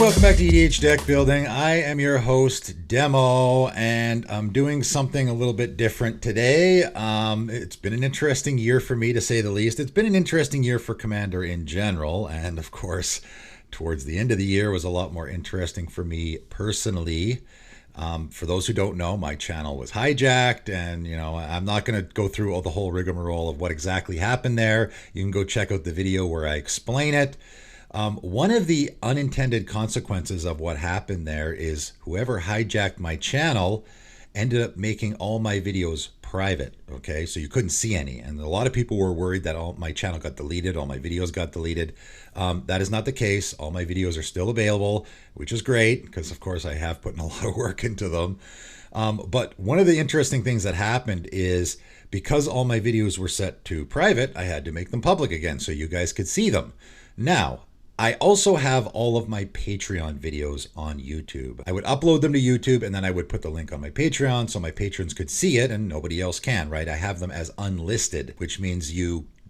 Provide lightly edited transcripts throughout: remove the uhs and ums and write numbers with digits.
welcome back to EDH Deck Building. I am your host, Demo, and I'm doing something a little bit different today. It's been an interesting year for me, to say the least. It's been an interesting year for Commander in general, and of course, towards the end of the year was a lot more interesting for me personally. For those who don't know, my channel was hijacked, and I'm not going to go through all the whole rigmarole of what exactly happened there. You can go check out the video where I explain it. One of the unintended consequences of what happened there is whoever hijacked my channel ended up making all my videos private. Okay, so you couldn't see any, and a lot of people were worried that all my channel got deleted, all my videos got deleted. That is not the case. All my videos are still available, which is great because, of course, I have put in a lot of work into them. But one of the interesting things that happened is because all my videos were set to private, I had to make them public again so you guys could see them. Now, I also have all of my Patreon videos on YouTube. I would upload them to YouTube and then I would put the link on my Patreon so my patrons could see it and nobody else can, right? I have them as unlisted, which means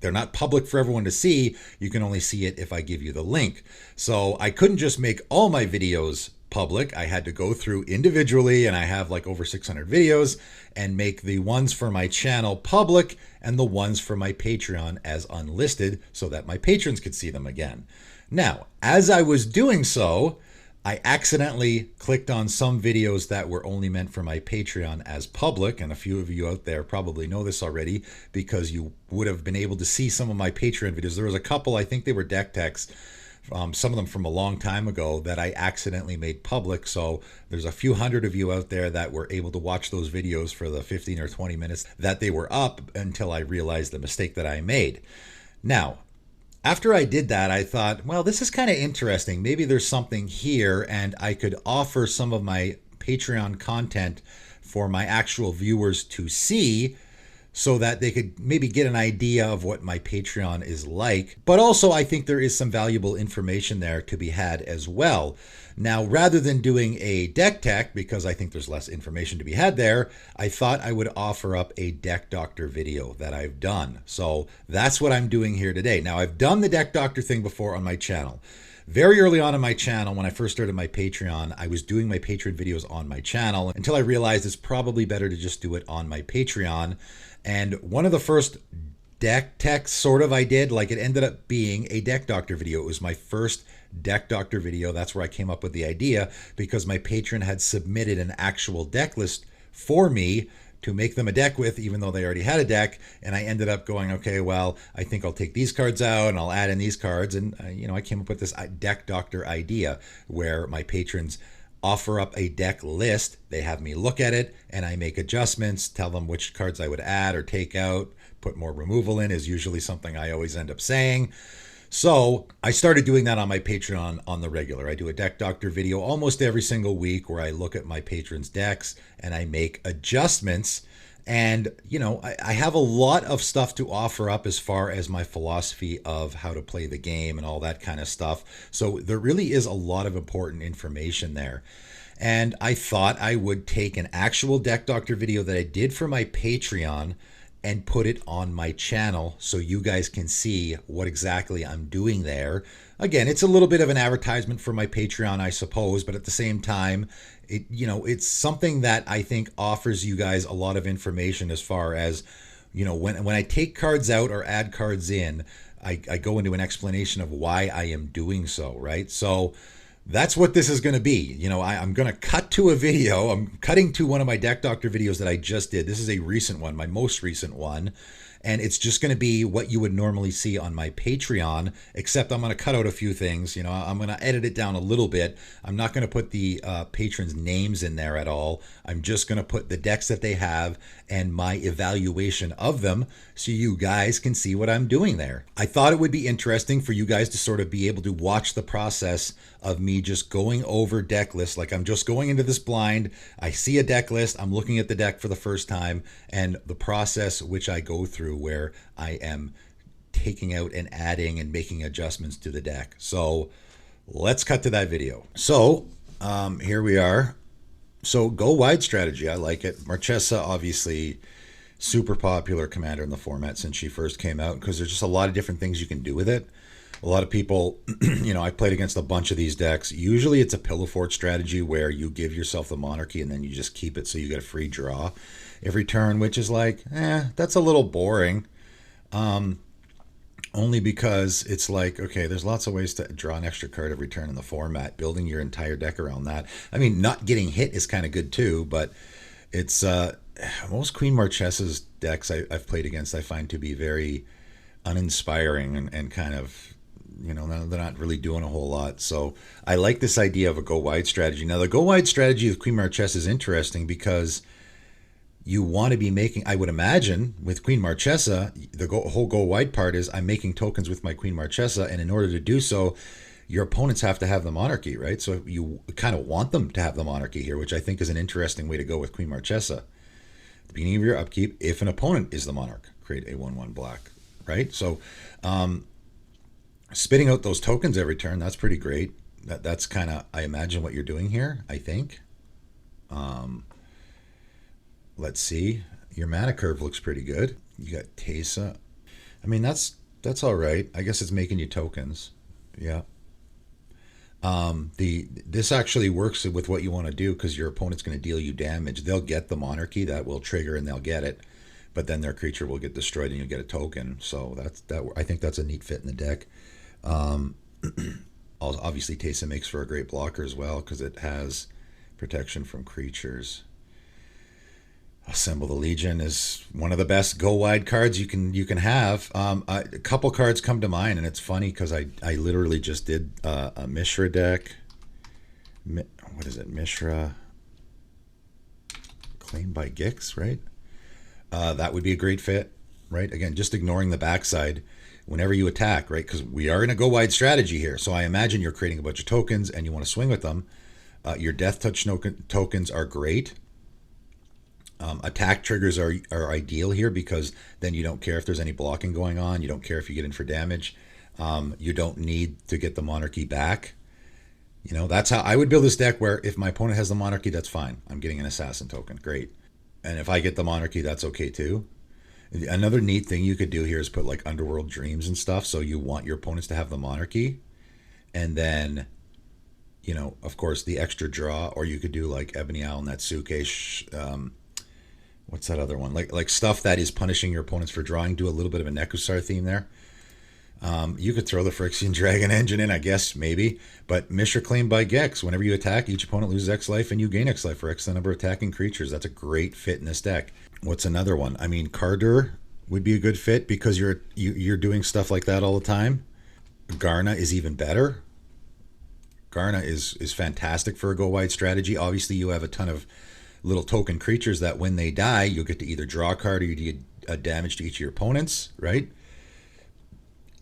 they're not public for everyone to see. You can only see it if I give you the link. So I couldn't just make all my videos public. I had to go through individually, and I have like over 600 videos, and make the ones for my channel public and the ones for my Patreon as unlisted so that my patrons could see them again. Now, as I was doing so, I accidentally clicked on some videos that were only meant for my Patreon as public, and a few of you out there probably know this already because you would have been able to see some of my Patreon videos. There was a couple, I think they were deck techs, some of them from a long time ago, that I accidentally made public. So there's a few hundred of you out there that were able to watch those videos for the 15 or 20 minutes that they were up until I realized the mistake that I made. Now, after I did that, I thought, well, this is kind of interesting. Maybe there's something here, and I could offer some of my Patreon content for my actual viewers to see so that they could maybe get an idea of what my Patreon is like. But also, I think there is some valuable information there to be had as well. Now, rather than doing a deck tech, because I think there's less information to be had there, I thought I would offer up a Deck Doctor video that I've done. So that's what I'm doing here today. Now, I've done the Deck Doctor thing before on my channel. Very early on in my channel, when I first started my Patreon, I was doing my Patreon videos on my channel until I realized it's probably better to just do it on my Patreon. And one of the first deck techs sort of I did, like, it ended up being a Deck Doctor video. It was my first Deck Doctor video. That's where I came up with the idea, because my patron had submitted an actual deck list for me to make them a deck with, even though they already had a deck. And I ended up going, okay, well, I think I'll take these cards out and I'll add in these cards. And, I came up with this Deck Doctor idea where my patrons offer up a deck list. They have me look at it and I make adjustments, tell them which cards I would add or take out, put more removal in is usually something I always end up saying. So I started doing that on my Patreon on the regular. I do a Deck Doctor video almost every single week where I look at my patrons' decks and I make adjustments. And, I have a lot of stuff to offer up as far as my philosophy of how to play the game and all that kind of stuff. So there really is a lot of important information there. And I thought I would take an actual Deck Doctor video that I did for my Patreon and put it on my channel so you guys can see what exactly I'm doing there. Again, it's a little bit of an advertisement for my Patreon, I suppose, but at the same time, it's something that I think offers you guys a lot of information as far as, when I take cards out or add cards in, I go into an explanation of why I am doing so, right? So that's what this is going to be. I'm going to cut to a video. I'm cutting to one of my Deck Doctor videos that I just did. This is a recent one, my most recent one. And it's just going to be what you would normally see on my Patreon, except I'm going to cut out a few things. I'm going to edit it down a little bit. I'm not going to put the patrons' names in there at all. I'm just going to put the decks that they have and my evaluation of them so you guys can see what I'm doing there. I thought it would be interesting for you guys to sort of be able to watch the process of me just going over deck lists. Like, I'm just going into this blind. I see a deck list. I'm looking at the deck for the first time, and the process which I go through where I am taking out and adding and making adjustments to the deck. So let's cut to that video. So here we are. So go wide strategy. I like it. Marchesa, obviously super popular commander in the format since she first came out, because there's just a lot of different things you can do with it. A lot of people, I've played against a bunch of these decks. Usually it's a pillow fort strategy where you give yourself the monarchy and then you just keep it so you get a free draw every turn, which is like, that's a little boring. Only because it's like, okay, there's lots of ways to draw an extra card every turn in the format. Building your entire deck around that. I mean, not getting hit is kind of good too, but it's most Queen Marchesa's decks I've played against I find to be very uninspiring and kind of, they're not really doing a whole lot. So I like this idea of a go wide strategy. Now the go wide strategy with Queen Marchesa is interesting because you want to be making, I would imagine with Queen Marchesa, the whole go wide part is I'm making tokens with my Queen Marchesa, and in order to do so, your opponents have to have the monarchy, right? So you kind of want them to have the monarchy here, which I think is an interesting way to go with Queen Marchesa. At the beginning of your upkeep, if an opponent is the monarch, create a 1/1 black, right? So spitting out those tokens every turn, that's pretty great. That's kind of, I imagine, what you're doing here, I think. Let's see. Your mana curve looks pretty good. You got Tesa. I mean, that's all right. I guess it's making you tokens. Yeah. This actually works with what you want to do because your opponent's going to deal you damage. They'll get the monarchy that will trigger and they'll get it, but then their creature will get destroyed and you'll get a token. So I think that's a neat fit in the deck. Obviously, Tesa makes for a great blocker as well because it has protection from creatures. Assemble the Legion is one of the best go wide cards you can have. A couple cards come to mind, and it's funny because I literally just did a Mishra deck. What is it? Mishra Claimed by Gix, right? That would be a great fit, right? Again, just ignoring the backside whenever you attack, right? Because we are in a go wide strategy here. So I imagine you're creating a bunch of tokens and you want to swing with them. Your Death Touch tokens are great. Attack triggers are ideal here because then you don't care if there's any blocking going on. You don't care if you get in for damage. You don't need to get the monarchy back. That's how I would build this deck where if my opponent has the monarchy, that's fine. I'm getting an assassin token. Great. And if I get the monarchy, that's okay too. Another neat thing you could do here is put like Underworld Dreams and stuff. So you want your opponents to have the monarchy. And then, of course, the extra draw. Or you could do like Ebony Owl and Natsuke. What's that other one? Like stuff that is punishing your opponents for drawing. Do a little bit of a Nekusar theme there. You could throw the Phyrexian Dragon Engine in, I guess, maybe. But Mishra Claimed by Gex. Whenever you attack, each opponent loses X life and you gain X life for X the number of attacking creatures. That's a great fit in this deck. What's another one? I mean, Cardur would be a good fit because you're doing stuff like that all the time. Garna is even better. Garna is fantastic for a go wide strategy. Obviously, you have a ton of little token creatures that when they die, you'll get to either draw a card or you get a damage to each of your opponents, right?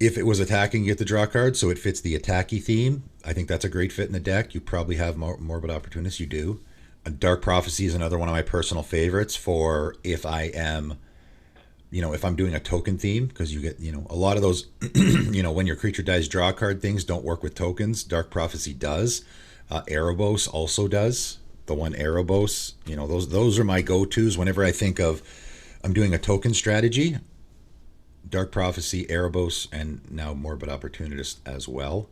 If it was attacking, you get the draw card, so it fits the attacky theme. I think that's a great fit in the deck. You probably have Morbid Opportunist. You do. Dark Prophecy is another one of my personal favorites for if I am, if I'm doing a token theme, because you get, a lot of those, when your creature dies, draw card things don't work with tokens. Dark Prophecy does. Erebos also does. The one Erebos, those are my go-tos whenever I think of I'm doing a token strategy. Dark Prophecy, Erebos, and now Morbid Opportunist as well.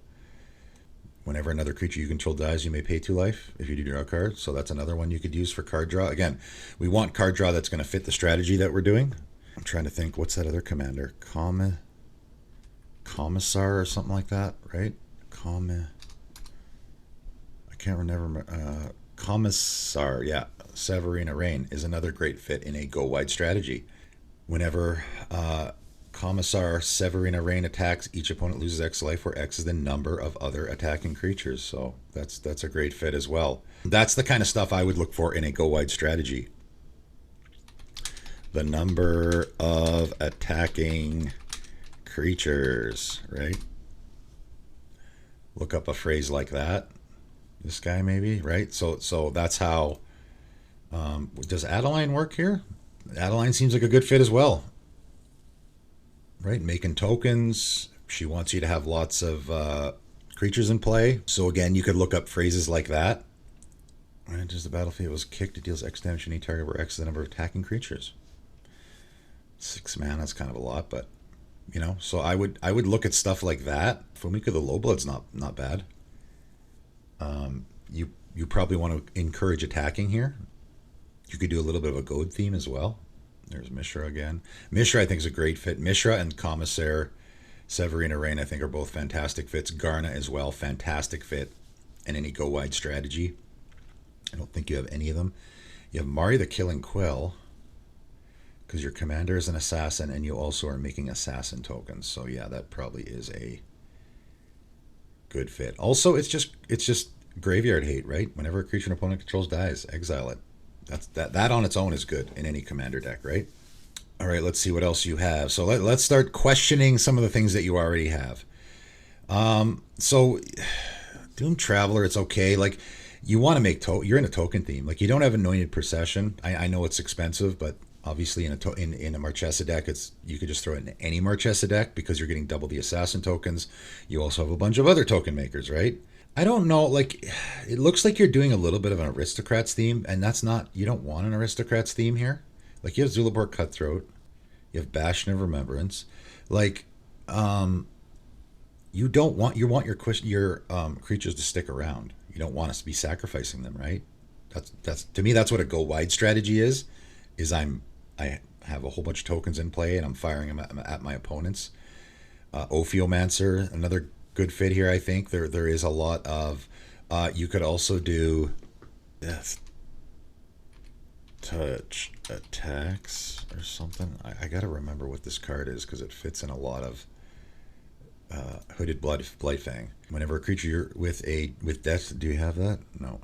Whenever another creature you control dies, you may pay 2 life if you do draw a card. So that's another one you could use for card draw. Again, we want card draw that's going to fit the strategy that we're doing. I'm trying to think, what's that other commander? Commissar or something like that, right? I can't remember. Commissar, yeah. Severina Rain is another great fit in a go wide strategy. Whenever Commissar Severina Rain attacks, each opponent loses X life, where X is the number of other attacking creatures. So that's a great fit as well. That's the kind of stuff I would look for in a go wide strategy. The number of attacking creatures, right? Look up a phrase like that. This guy maybe, right? So that's how. Does Adeline work here? Adeline seems like a good fit as well, right? Making tokens. She wants you to have lots of creatures in play. So again, you could look up phrases like that. Right? Does the battlefield was kicked? It deals X damage to any target where X is the number of attacking creatures. 6 mana is kind of a lot, but So I would look at stuff like that. Fumika the Lowblood's not bad. You probably want to encourage attacking here. You could do a little bit of a goad theme as well. There's Mishra again. Mishra I think is a great fit. Mishra and Commissaire Severina Rain I think are both fantastic fits. Garna as well, fantastic fit. And any go wide strategy. I don't think you have any of them. You have Mari the Killing Quill, because your commander is an assassin and you also are making assassin tokens. So yeah, that probably is a good fit. Also, it's just graveyard hate, right? Whenever a creature an opponent controls dies, exile it. That on its own is good in any commander deck, right? All right, let's see what else you have. So let's start questioning some of the things that you already have. So Doom Traveler, it's okay. Like, you want to make you're in a token theme. Like, you don't have Anointed Procession. I know it's expensive, but obviously in a Marchesa deck, you could just throw it in any Marchesa deck because you're getting double the assassin tokens. You also have a bunch of other token makers, right? I don't know, like, it looks like you're doing a little bit of an Aristocrats theme, and that's not, you don't want an Aristocrats theme here. Like, you have Zulabor Cutthroat, you have Bastion of Remembrance. Like, you want your creatures to stick around. You don't want us to be sacrificing them, right? That's to me, that's what a go wide strategy is I have a whole bunch of tokens in play and I'm firing them at my opponents. Ophiomancer, another good fit here. I think there is a lot of you could also do Death Touch attacks or something. I gotta remember what this card is because it fits in a lot of Hooded Blightfang. Whenever a creature with death, do you have that? No.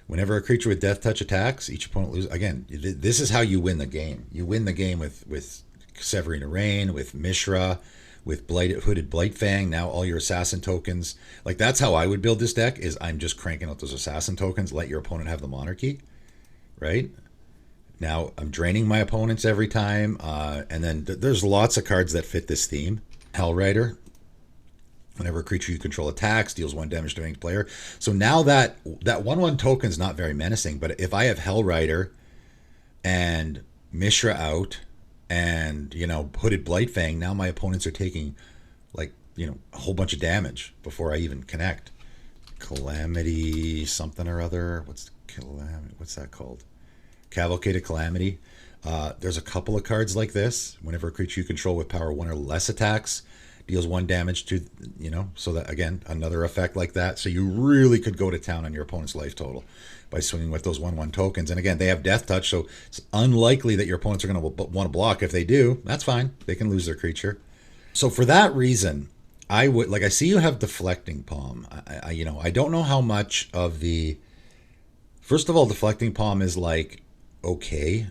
Whenever a creature with Death Touch attacks, each opponent loses. Again, this is how you win the game. You win the game with Severina Rain, with Mishra, with Hooded Blightfang. Now all your assassin tokens. Like, that's how I would build this deck. Is I'm just cranking out those assassin tokens. Let your opponent have the monarchy, right? Now I'm draining my opponents every time, and then there's lots of cards that fit this theme. Hellrider. Whenever a creature you control attacks, deals 1 damage to any player. So now that 1/1 token is not very menacing, but if I have Hellrider and Mishra out and, Hooded Blightfang, now my opponents are taking, like, a whole bunch of damage before I even connect. Calamity something or other. What's that called? Cavalcade of Calamity. There's a couple of cards like this. Whenever a creature you control with power 1 or less attacks, deals 1 damage to, so that, again, another effect like that. So you really could go to town on your opponent's life total by swinging with those 1/1 tokens. And again, they have Death Touch, so it's unlikely that your opponents are going to want to block. If they do, that's fine. They can lose their creature. So for that reason, I would, like, I see you have Deflecting Palm. I don't know how much of the, first of all, Deflecting Palm is, like, okay.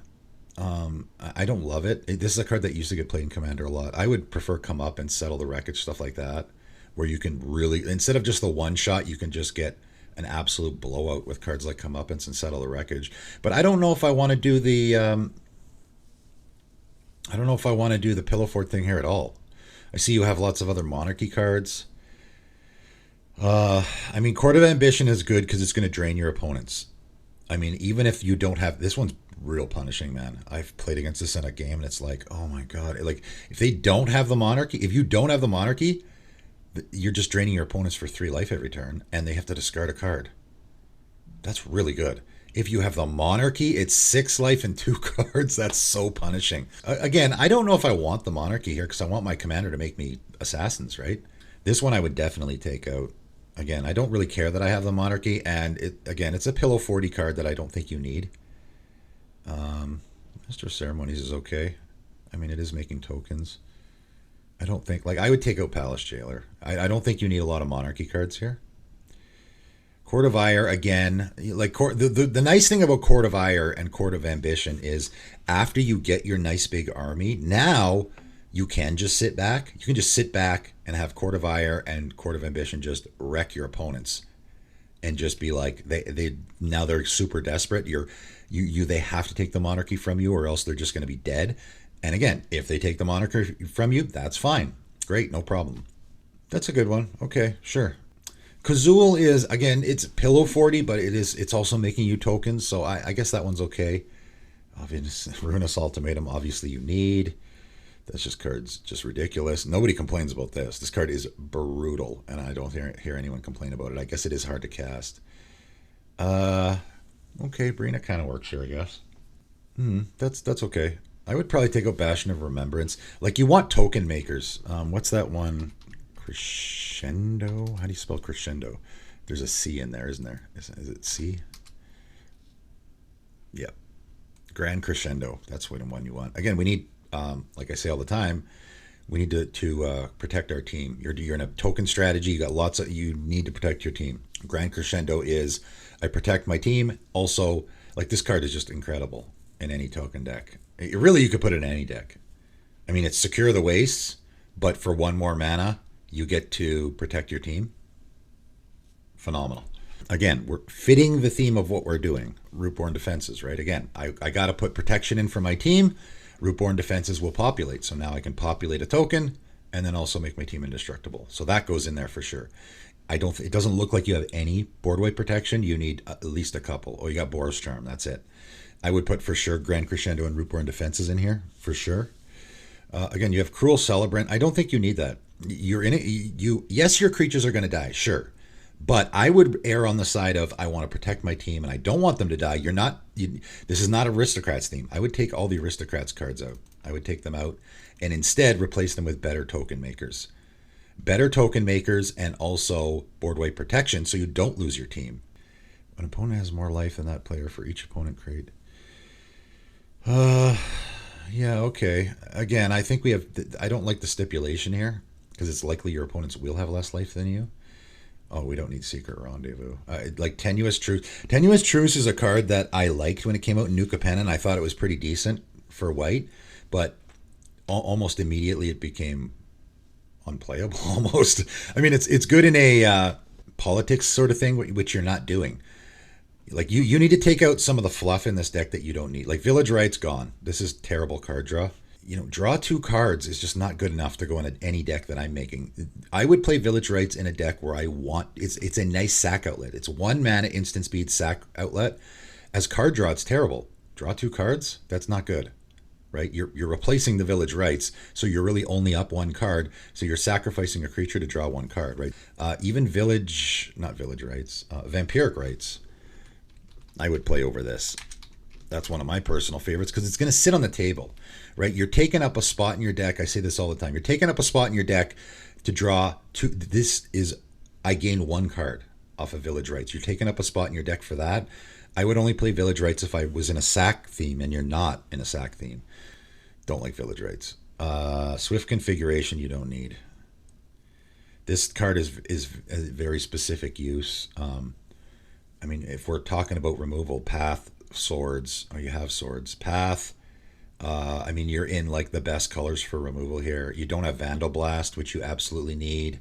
I don't love it. This is a card that used to get played in Commander a lot. I would prefer Come Up and Settle the Wreckage, stuff like that, where you can really, instead of just the one shot, you can just get an absolute blowout with cards like Come Up and Settle the Wreckage. But I don't know if I want to do the Pillow Fort thing here at all. I see you have lots of other Monarchy cards. Court of Ambition is good because it's going to drain your opponents. Even if you don't have, this one's real punishing, man. I've played against this in a game and it's like, oh my god, like, if they don't have the Monarchy, if you don't have the Monarchy, you're just draining your opponents for 3 life every turn and they have to discard a card. That's really good. If you have the Monarchy, it's 6 life and 2 cards. That's so punishing. Again, I don't know if I want the Monarchy here because I want my commander to make me assassins, right? This one I would definitely take out. Again, I don't really care that I have the Monarchy, and it's a Pillow 40 card that I don't think you need. Mr. Ceremonies is okay. It is making tokens. I don't think, like, I would take out Palace Jailer. I don't think you need a lot of Monarchy cards here. Court of Ire, again, like, the nice thing about Court of Ire and Court of Ambition is after you get your nice big army, now you can just sit back. You can just sit back and have Court of Ire and Court of Ambition just wreck your opponents and just be like, they now they're super desperate. They have to take the Monarchy from you or else they're just going to be dead. And again, if they take the Monarchy from you, that's fine. Great, no problem. That's a good one. Okay, sure. Kazul is, again, it's Pillow 40, but it's also making you tokens, so I guess that one's okay. Ruinous Ultimatum, obviously you need. This just card's just ridiculous. Nobody complains about this. This card is brutal, and I don't hear anyone complain about it. I guess it is hard to cast. Okay, Brina kind of works here, I guess. That's okay. I would probably take out Bastion of Remembrance. Like, you want token makers. What's that one? Crescendo? How do you spell crescendo? There's a C in there, isn't there? Is it C? Yeah. Grand Crescendo. That's what one you want. Again, we need, like I say all the time, we need to protect our team. You're in a token strategy. You need to protect your team. Grand Crescendo is, I protect my team. Also, like, this card is just incredible in any token deck. You could put it in any deck. I mean, it's Secure the Wastes, but for one more mana, you get to protect your team. Phenomenal. Again, we're fitting the theme of what we're doing. Rootborn Defenses, right? Again, I got to put protection in for my team. Rootborn Defenses will populate. So now I can populate a token and then also make my team indestructible. So that goes in there for sure. It doesn't look like you have any board wipe protection. You need at least a couple. Oh, you got Boros Charm. That's it. I would put for sure Grand Crescendo and Rootborn Defenses in here for sure. Again, you have Cruel Celebrant. I don't think you need that. You're in it. Yes, your creatures are going to die. Sure. But I would err on the side of, I want to protect my team and I don't want them to die. This is not Aristocrats theme. I would take all the Aristocrats cards out. I would take them out and instead replace them with better token makers. Better token makers and also board wipe protection so you don't lose your team. An opponent has more life than that player for each opponent crate. Yeah, okay. Again, I think I don't like the stipulation here because it's likely your opponents will have less life than you. Oh, we don't need Secret Rendezvous. Like Tenuous Truce. Tenuous Truce is a card that I liked when it came out in New Capenna. I thought it was pretty decent for white, but almost immediately it became unplayable almost. I mean, it's good in a politics sort of thing, which you're not doing. Like, you need to take out some of the fluff in this deck that you don't need. Like, Village Right's gone. This is terrible card draw. Draw 2 cards is just not good enough to go in any deck that I'm making. I would play Village Rights in a deck where it's a nice sack outlet. It's 1 mana instant speed sack outlet. As card draw, it's terrible. Draw 2 cards? That's not good, right? You're replacing the Village Rights, so you're really only up 1 card. So you're sacrificing a creature to draw 1 card, right? Even Vampiric Rights, I would play over this. That's one of my personal favorites because it's going to sit on the table, right? You're taking up a spot in your deck. I say this all the time. You're taking up a spot in your deck to draw 2. I gain 1 card off of Village Rights. You're taking up a spot in your deck for that. I would only play Village Rights if I was in a sack theme, and you're not in a sack theme. Don't like Village Rights. Swift Configuration you don't need. This card is a very specific use. I mean, if we're talking about removal, Path, Swords, or you have Swords, Path. I mean, you're in like the best colors for removal here. You don't have Vandal Blast, which you absolutely need.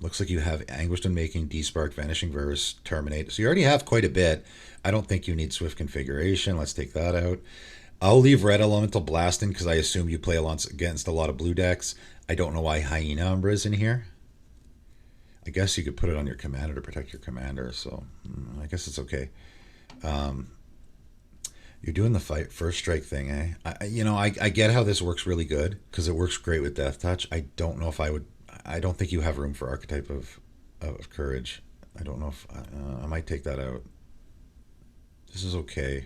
Looks like you have Anguished Unmaking, Despark, Vanishing Verse, Terminate. So you already have quite a bit. I don't think you need Swift Configuration. Let's take that out. I'll leave Red Elemental Blast in because I assume you play against a lot of blue decks. I don't know why Hyena Umbra is in here. I guess you could put it on your commander to protect your commander, so I guess it's okay. You're doing the first strike thing, eh? I get how this works really good because it works great with Death Touch. I don't know if I don't think you have room for Archetype of Courage. I don't know if I might take that out. This is okay.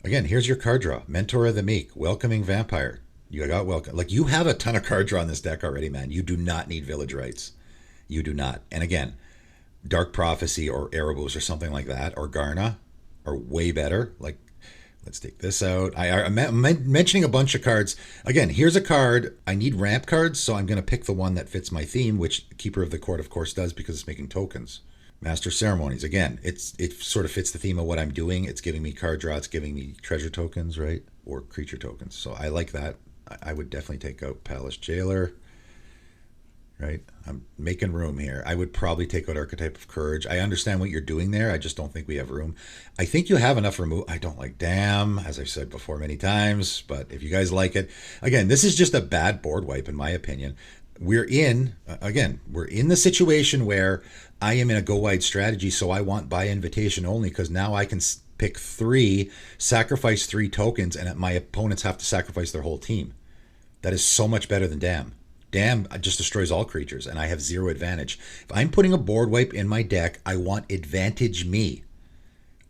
Again, here's your card draw. Mentor of the Meek, Welcoming Vampire. You got welcome. Like, you have a ton of card draw in this deck already, man. You do not need Village Rights. You do not. And again, Dark Prophecy or Erebos or something like that, or Garna, are way better. Like, let's take this out. I'm mentioning a bunch of cards. Again, here's a card. I need ramp cards, so I'm going to pick the one that fits my theme, which Keeper of the Court, of course, does because it's making tokens. Master Ceremonies. Again, it sort of fits the theme of what I'm doing. It's giving me card draw. It's giving me treasure tokens, right? Or creature tokens. So I like that. I would definitely take out Palace Jailer. Right? I'm making room here. I would probably take out Archetype of Courage. I understand what you're doing there. I just don't think we have room. I think you have enough remove. I don't like Damn, as I've said before many times, but if you guys like it. Again, this is just a bad board wipe, in my opinion. We're in the situation where I am in a go-wide strategy, so I want by invitation only because now I can pick 3, sacrifice 3 tokens, and my opponents have to sacrifice their whole team. That is so much better than Dam. Dam just destroys all creatures, and I have zero advantage. If I'm putting a board wipe in my deck, I want advantage me.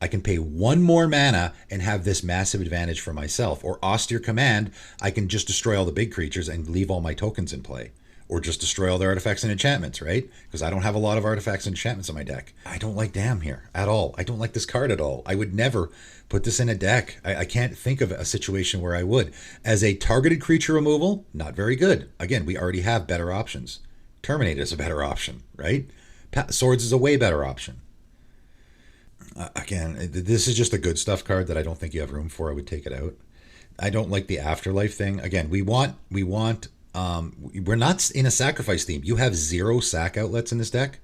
I can pay one more mana and have this massive advantage for myself. Or Austere Command, I can just destroy all the big creatures and leave all my tokens in play. Or just destroy all the artifacts and enchantments, right? Because I don't have a lot of artifacts and enchantments in my deck. I don't like Dam here at all. I don't like this card at all. I would never put this in a deck. I can't think of a situation where I would. As a targeted creature removal, not very good. Again, we already have better options. Terminate is a better option, right? Swords is a way better option. Again, this is just a good stuff card that I don't think you have room for. I would take it out. I don't like the afterlife thing. Again, we're not in a sacrifice theme. You have 0 sack outlets in this deck.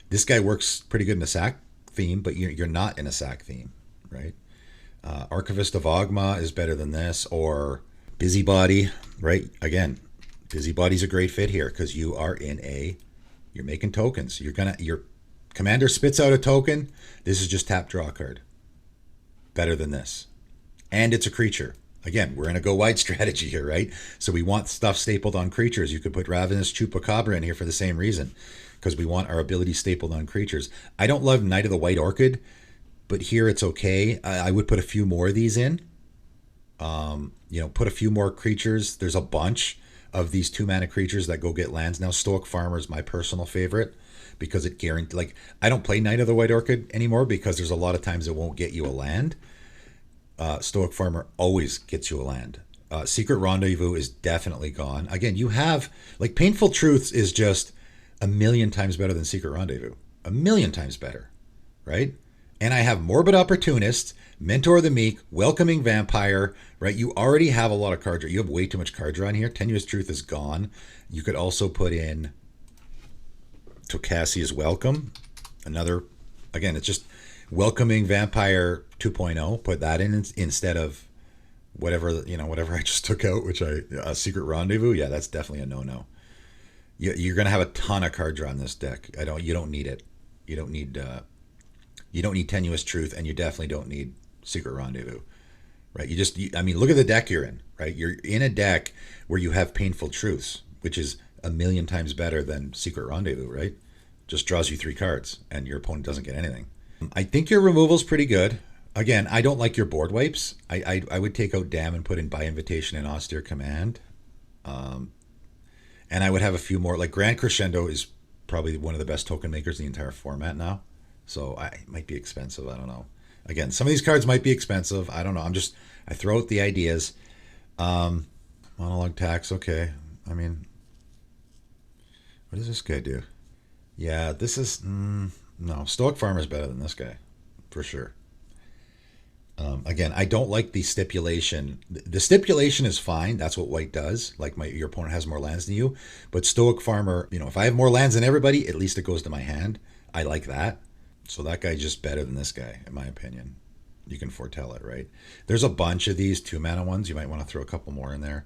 This guy works pretty good in a sack theme, but you're not in a sack theme, right? Archivist of Ogma is better than this, or Busybody, right? Again, Busybody's a great fit here because you're making tokens. Your commander spits out a token. This is just tap draw card. Better than this. And it's a creature. Again, we're in a go wide strategy here, right? So we want stuff stapled on creatures. You could put Ravenous Chupacabra in here for the same reason, because we want our ability stapled on creatures. I don't love Knight of the White Orchid, but here it's okay. I would put a few more of these in. Put a few more creatures. There's a bunch of these 2-mana creatures that go get lands. Now, Stoic Farmer is my personal favorite because it guarantees, like, I don't play Knight of the White Orchid anymore because there's a lot of times it won't get you a land. Stoic Farmer always gets you a land. Secret Rendezvous is definitely gone. Again, you have, like, Painful Truths is just a million times better than Secret Rendezvous. A million times better, right? And I have Morbid Opportunist, Mentor the Meek, Welcoming Vampire, right? You already have a lot of card draw. You have way too much card draw in here. Tenuous Truth is gone. You could also put in Tocassia's Welcome. Another, again, it's just Welcoming Vampire 2.0. Put that in instead of whatever I just took out, which Secret Rendezvous. Yeah, that's definitely a no-no. You're gonna have a ton of card draw in this deck. You don't need it. You don't need Tenuous Truth, and you definitely don't need Secret Rendezvous, right? Look at the deck you're in, right? You're in a deck where you have Painful Truths, which is a million times better than Secret Rendezvous, right? Just draws you 3 cards, and your opponent doesn't get anything. I think your removal's pretty good. Again, I don't like your board wipes. I would take out Dam and put in By Invitation and Austere Command. And I would have a few more. Like, Grand Crescendo is probably one of the best token makers in the entire format now. So it might be expensive. I don't know. Again, some of these cards might be expensive. I don't know. I throw out the ideas. Monologue Tax, okay. I mean, what does this guy do? Yeah, this is... no, Stoic Farmer is better than this guy, for sure. Again, I don't like the stipulation. The stipulation is fine. That's what white does. Like, your opponent has more lands than you. But Stoic Farmer, if I have more lands than everybody, at least it goes to my hand. I like that. So that guy's just better than this guy, in my opinion. You can foretell it, right? There's a bunch of these 2-mana ones. You might want to throw a couple more in there.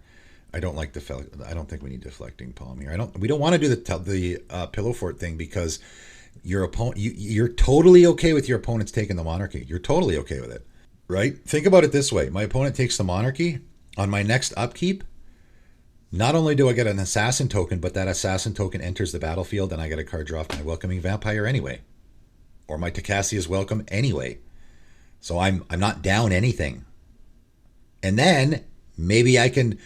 I don't think we need Deflecting Palm here. We don't want to do the Pillow Fort thing because your opponent, you're totally okay with your opponent's taking the Monarchy. You're totally okay with it, right? Think about it this way. My opponent takes the Monarchy. On my next upkeep, not only do I get an Assassin token, but that Assassin token enters the battlefield and I get a card draw off my Welcoming Vampire anyway. Or my Tocassia's Welcome anyway. So I'm not down anything. And then maybe I can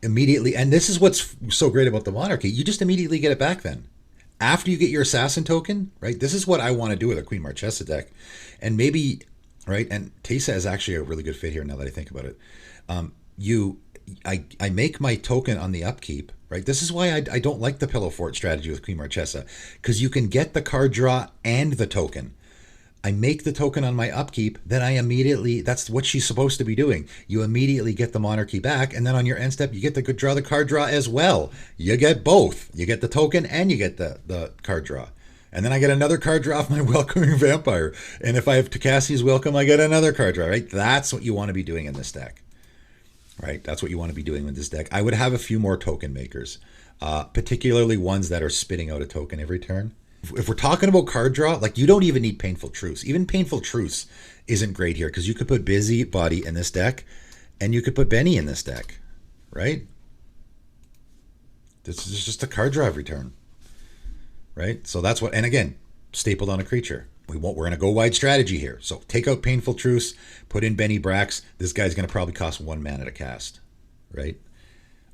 immediately, and this is what's so great about the Monarchy, you just immediately get it back then. After you get your Assassin token, right? This is what I want to do with a Queen Marchesa deck. And maybe, right, and Teysa is actually a really good fit here now that I think about it. I make my token on the upkeep, right? This is why I don't like the Pillow Fort strategy with Queen Marchesa, because you can get the card draw and the token. I make the token on my upkeep, then I immediately, that's what she's supposed to be doing. You immediately get the Monarchy back, and then on your end step, you get to draw the card draw as well. You get both. You get the token and you get the card draw. And then I get another card draw off my Welcoming Vampire. And if I have Tocassia's Welcome, I get another card draw, right? That's what you want to be doing in this deck. Right? That's what you want to be doing with this deck. I would have a few more token makers, particularly ones that are spitting out a token every turn. If we're talking about card draw, like, you don't even need Painful Truths. Even Painful Truths isn't great here because you could put Busybody in this deck and you could put Benny in this deck, right? This is just a card drive return, right? So that's what, and again, stapled on a creature. We're in a go wide strategy here. So take out Painful Truce, put in Benny Brax. This guy's going to probably cost 1 mana to cast, right?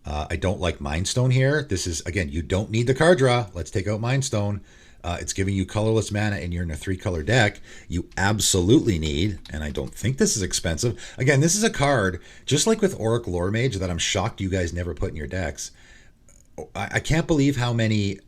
I don't like Mind Stone here. This is, again, you don't need the card draw. Let's take out Mind Stone. It's giving you colorless mana and you're in a 3-color deck. You absolutely need, and I don't think this is expensive. Again, this is a card, just like with Auric Lore Mage, that I'm shocked you guys never put in your decks. I can't believe how many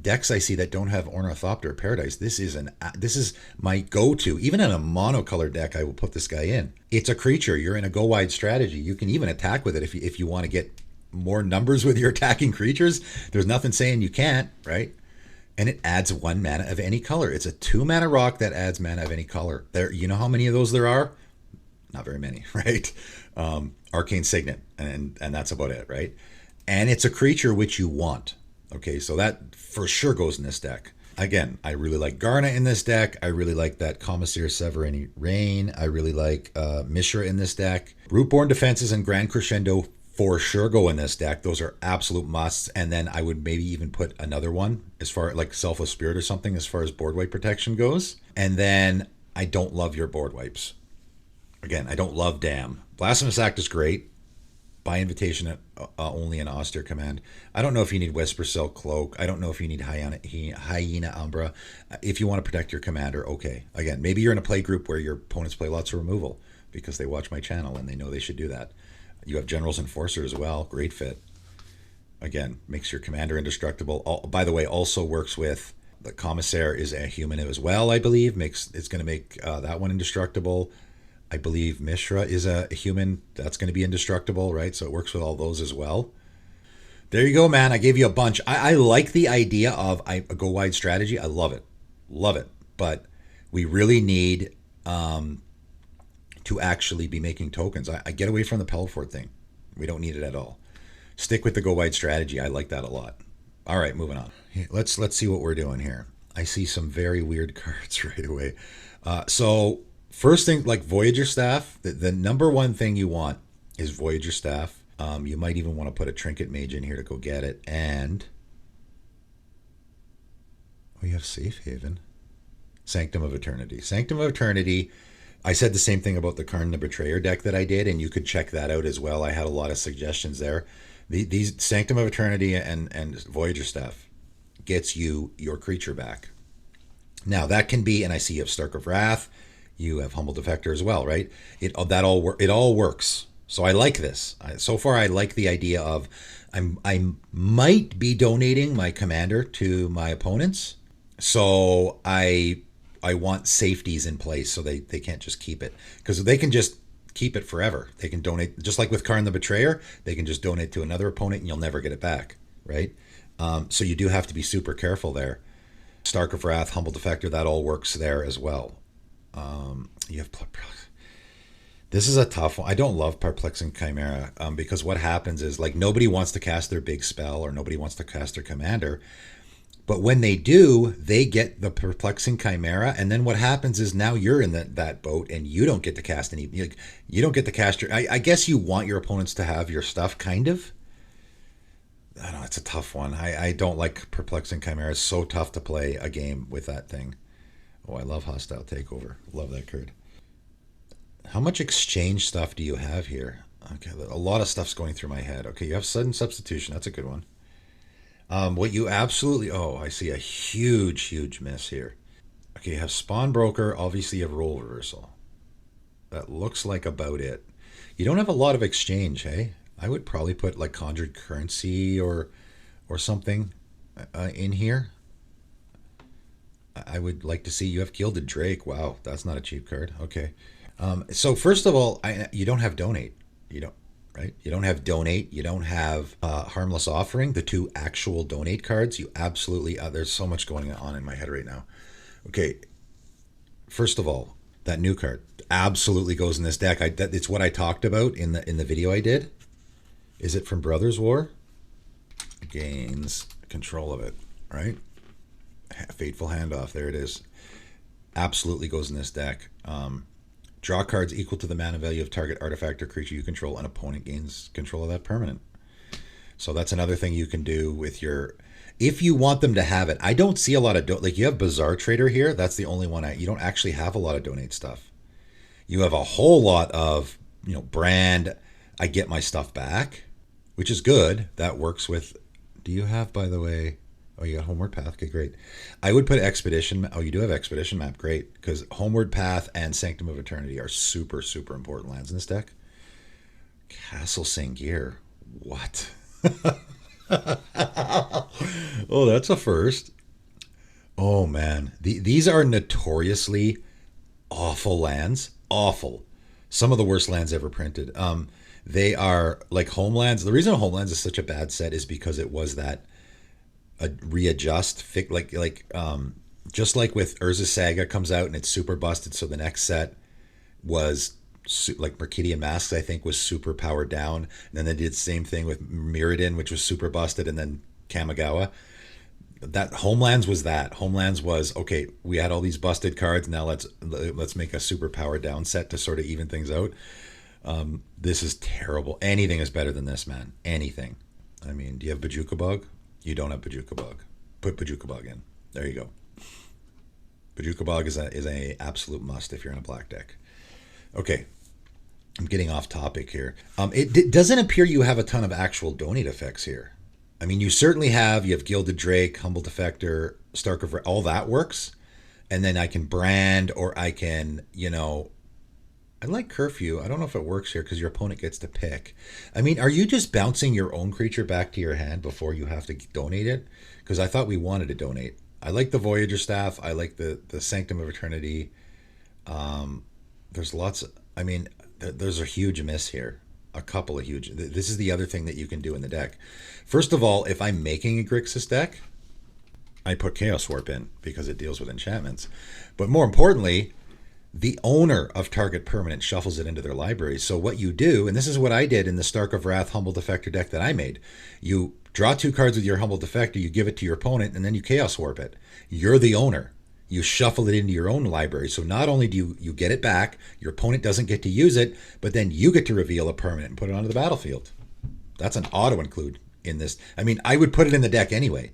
decks I see that don't have Ornithopter Paradise. This is my go-to. Even in a monocolor deck, I will put this guy in. It's a creature. You're in a go-wide strategy. You can even attack with it if you want to get more numbers with your attacking creatures. There's nothing saying you can't, right? And it adds 1 mana of any color. It's a 2-mana rock that adds mana of any color. You know how many of those there are? Not very many, right? Arcane Signet, and that's about it, right? And it's a creature which you want. Okay, so that for sure goes in this deck. Again, I really like Garna in this deck. I really like that Commissaire Severini Rain. I really like Mishra in this deck. Rootborn Defenses and Grand Crescendo for sure go in this deck. Those are absolute musts. And then I would maybe even put another one as far like Selfless Spirit or something as far as board wipe protection goes. And then I don't love your board wipes. Again, I don't love Damn. Blasphemous Act is great. By invitation only an austere command. I don't know if you need Whisper Silk Cloak. I don't know if you need Hyena Umbra. If you want to protect your commander, okay. Again, maybe you're in a play group where your opponents play lots of removal because they watch my channel and they know they should do that. You have General's Enforcer as well. Great fit. Again, makes your commander indestructible. By the way, also works with the Commissaire is a human as well, I believe. It's going to make that one indestructible. I believe Mishra is a human. That's going to be indestructible, right? So it works with all those as well. There you go, man. I gave you a bunch. I like the idea of a go wide strategy. I love it. Love it. But we really need to actually be making tokens. I get away from the Pelfort thing. We don't need it at all. Stick with the go wide strategy. I like that a lot. All right, moving on. Let's see what we're doing here. I see some very weird cards right away. So first thing, like Voyager Staff, the number one thing you want is Voyager Staff. You might even want to put a Trinket Mage in here to go get it. And we have Safe Haven. Sanctum of Eternity. Sanctum of Eternity. I said the same thing about the Karn the Betrayer deck that I did, and you could check that out as well. I had a lot of suggestions there. These Sanctum of Eternity and Voyager Staff gets you your creature back. Now that can be, and I see you have Stark of Wrath. You have Humble Defector as well, right? It all works. So I like this. So far, I like the idea of I might be donating my commander to my opponents. So I want safeties in place so they can't just keep it, because they can just keep it forever. They can donate, just like with Karn the Betrayer. They can just donate to another opponent and you'll never get it back, right? So you do have to be super careful there. Stark of Wrath, Humble Defector, that all works there as well. You have this is a tough one. I don't love Perplexing Chimera because what happens is, like, nobody wants to cast their big spell or nobody wants to cast their commander, but when they do, they get the Perplexing Chimera, and then what happens is now you're in that boat and you don't get to cast any. You don't get to cast your. I guess you want your opponents to have your stuff, kind of. I don't know, it's a tough one. I don't like Perplexing Chimera. It's so tough to play a game with that thing. Oh, I love Hostile Takeover. Love that card. How much exchange stuff do you have here? Okay, a lot of stuff's going through my head. Okay, you have Sudden Substitution. That's a good one. What you absolutely... Oh, I see a huge miss here. Okay, you have Spawn Broker. Obviously, you have Role Reversal. That looks like about it. You don't have a lot of exchange, hey? I would probably put like Conjured Currency or something in here. I would like to see you have Gilded Drake. Wow, that's not a cheap card. Okay. So first of all, you don't have Donate. You don't, right? You don't have Donate. You don't have Harmless Offering, the two actual Donate cards. You absolutely, there's so much going on in my head right now. Okay. First of all, that new card absolutely goes in this deck. It's what I talked about in the video I did. Is it from Brothers War? Gains control of it, right? Fateful Handoff. There it is. Absolutely goes in this deck. Draw cards equal to the mana value of target artifact or creature you control. An opponent gains control of that permanent. So that's another thing you can do with your, if you want them to have it. I don't see a lot of like you have Bazaar Trader here. That's the only one you don't actually have a lot of donate stuff. You have a whole lot of, brand. I get my stuff back, which is good. That works with. Do you have, by the way? Oh, you got Homeward Path. Okay, great. I would put Expedition. Oh, you do have Expedition Map. Great, because Homeward Path and Sanctum of Eternity are super, super important lands in this deck. Castle Sangir. What? Oh, that's a first. Oh man, these are notoriously awful lands. Awful. Some of the worst lands ever printed. They are like Homelands. The reason Homelands is such a bad set is because it was that a readjust, just like with Urza Saga comes out and it's super busted. So the next set was like Mercadian Masks, I think, was super powered down. And then they did the same thing with Mirrodin, which was super busted, and then Kamigawa. That Homelands was that. Homelands was okay. We had all these busted cards. Now let's make a super powered down set to sort of even things out. This is terrible. Anything is better than this, man. Anything. I mean, do you have Bajuka Bug? You don't have Bajuka Bug. Put Bajuka Bug in. There you go. Bajuka Bug is a absolute must if you're in a black deck. Okay, I'm getting off topic here. It doesn't appear you have a ton of actual donate effects here. I mean, you certainly have. You have Gilded Drake, Humble Defector, Stark of all that works, and then I can brand or I can, I like Curfew. I don't know if it works here because your opponent gets to pick. I mean, are you just bouncing your own creature back to your hand before you have to donate it? Because I thought we wanted to donate. I like the Voyager Staff. I like the Sanctum of Eternity. There's lots. I mean, there's a huge miss here. A couple of huge. This is the other thing that you can do in the deck. First of all, if I'm making a Grixis deck, I put Chaos Warp in because it deals with enchantments. But more importantly, the owner of target permanent shuffles it into their library. So what you do, and this is what I did in the Stark of Wrath Humble Defector deck that I made, you draw 2 cards with your Humble Defector, you give it to your opponent, and then you Chaos Warp it. You're the owner. You shuffle it into your own library. So not only do you get it back, your opponent doesn't get to use it, but then you get to reveal a permanent and put it onto the battlefield. That's an auto include in this. I mean, I would put it in the deck anyway,